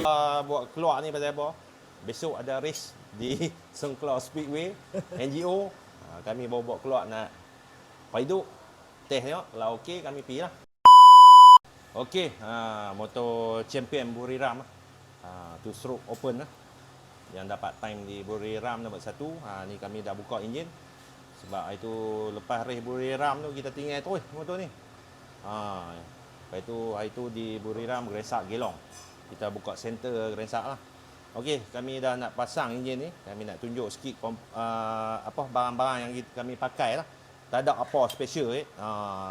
Buat keluar ni pasal apa? Besok ada race di Songkla Speedway NGO. Kami bawa keluar nak paiduk test tengok kalau okey kami pergi lah. Okey, motor champion Buriram two stroke open lah. Yang dapat time di Buriram nombor 1. Ni kami dah buka enjin. Sebab itu lepas race Buriram tu kita tinggal terus motor ni. Lepas tu hari tu di Buriram Geresak Gelong. Kita buka center Geresak lah. Okey, kami dah nak pasang enjin ni. Kami nak tunjuk sikit apa barang-barang yang kami pakai lah. Tak ada apa special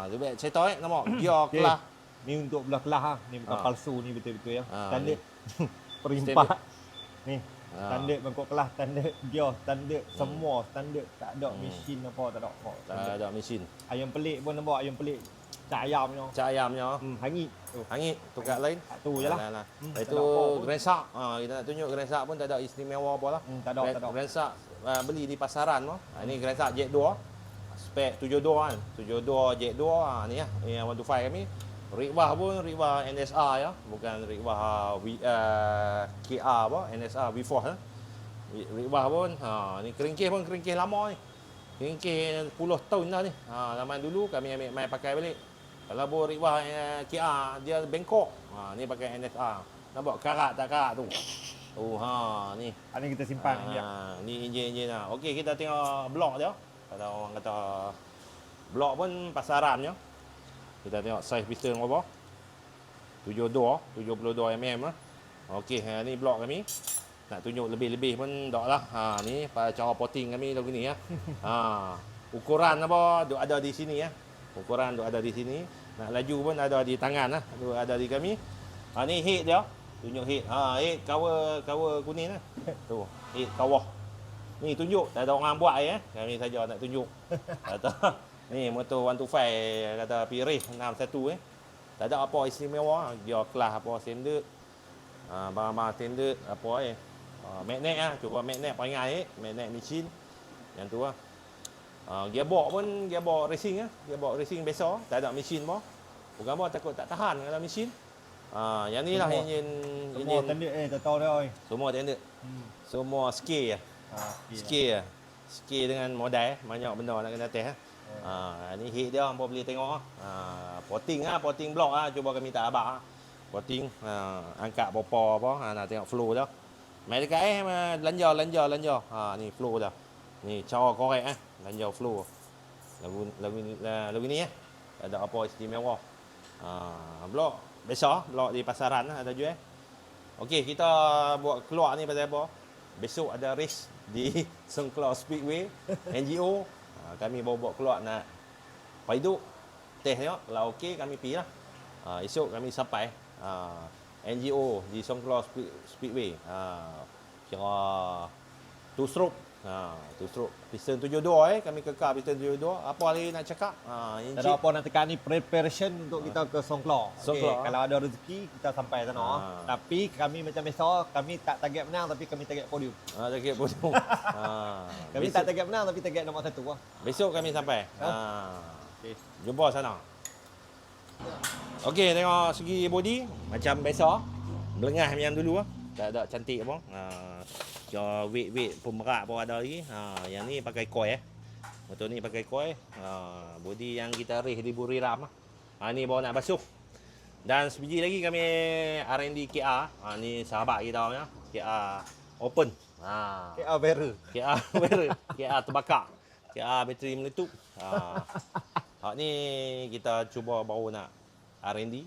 lebih cerita nama gear kelas. Ni untuk belah kelas lah. Ni bukan palsu ni betul-betul ya. Standard perimpah. Ni standard bangkok kelas, standard gear, standard semua standard. Tak ada mesin apa, tak ada apa. Tak ada mesin. Ayam pelik pun nampak ayam pelik. Cak ayamnya. Cak ayamnya. Hangit. Hangit tukar lain. Tu je lah. Lepas tu Geresak. Kita nak tunjuk Geresak pun tak ada istimewa apa lah. Tak ada. Geresak beli di pasaran tu. Ini Geresak Jet 2. Spek 72 kan. 72 Jet 2 ni lah. Yang 125 kami. Rikwah pun rikwah NSR ya. Bukan rikwah KR apa. NSR V4 lah. Rikwah pun. Ni keringkih pun keringkih lama ni. Keringkih 10 tahun dah ni. Zaman dulu kami ambil main pakai balik. Kalau buat rikwah KR dia bengkok. Ni pakai NSR. Nampak karat tak karat tu. Ni. Ni kita simpan ni enjin-enjin lah. Okey, kita tengok blok dia. Kalau orang kata blok pun pasarannya. Kita tengok saiz piston berapa. 72 mm lah. Okey, ni blok kami. Nak tunjuk lebih-lebih pun tak lah. Ni cara potting kami lagu ni ya. Ukuran apa ada di sini ya. Ukuran ada di sini. Nak laju pun ada di tangan lah. Ada di kami. Ni head dia. Tunjuk head. Head cover kuning lah. Tu, head kawah. Ni tunjuk. Tak ada orang buat Kami saja nak tunjuk. Kata ni motor 125 kata Pirih 61 Tak ada apa istimewa. Dia kelas apa standard. Barang-barang standard apa magnet lah. Cuba magnet peringat magnet mesin. Yang tu lah. Gearbox pun gearbox racing Gearbox racing biasa. Tak ada mesin pun. Bukan apa takut tak tahan kalau mesin. Yang ni lah enjin. Semua standard tak tahu dah. Semua standard. Semua scale Scale Scale dengan modal banyak benda nak kena test ni head dia hangpa boleh tengok potting block cuba kami tak abak potting angkat popo apa nak tengok flow dia. Mai dekat lanjar ni flow dah. Ni cara korek lanjar flow. Lagu ni tak ada apa istimewa. Blok biasa, blok di pasaran ada jual. Okey, kita buat keluar ni pasal apa? Besok ada race di Songkla Speedway NGO. Kami bawa keluar nak paiduk test tengok kalau okey kami pergi lah. Esok kami sampai NGO di Songkla Speedway. Kira two stroke. Two stroke piston 72 kami kekal piston 72. Apa lagi nak cakap? Tak ada apa nak tekan ni preparation untuk kita ke Songkla. Kalau ada rezeki kita sampai sana. Tapi kami macam biasa kami tak target menang tapi kami target podium. Target podium. Kami tak target menang tapi target nombor 1 lah. Besok kami sampai. Jumpa sana. Okey, tengok segi body macam biasa. Melengah macam dulu Tak ada cantik apa. Weight pun berat pun ada lagi. Yang ni pakai coil motor ni pakai coil. Body yang kita race di Buriram ni bawa nak basuh. Dan sebiji lagi kami R&D KR. Ni sahabat kita punya KR open. KR barrel. KR terbakar. KR bateri meletup. Ni kita cuba baru nak R&D.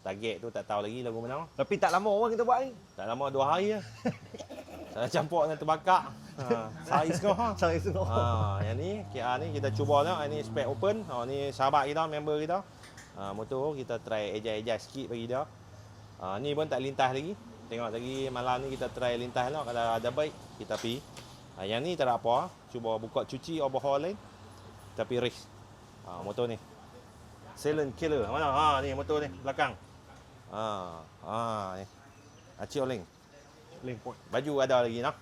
Target tu tak tahu lagi lagu mana. Tapi tak lama orang kita buat ni. Tak lama 2 hari lah. Saya campur dengan terbakar. Sari semua. Yang ni KR ni kita cuba tengok. Ini spek open. Ni sahabat kita, member kita. Motor kita try adjust sikit bagi dia. Ni pun tak lintas lagi. Tengok lagi malam ni kita try lintas lah. Kalau ada baik kita pergi. Yang ni tak ada apa. Cuba buka cuci overhaul lain. Kita pergi race. Motor ni silent killer. Mana? Ni motor ni belakang. Ni. Acik Oleng. Baju ada lagi nak.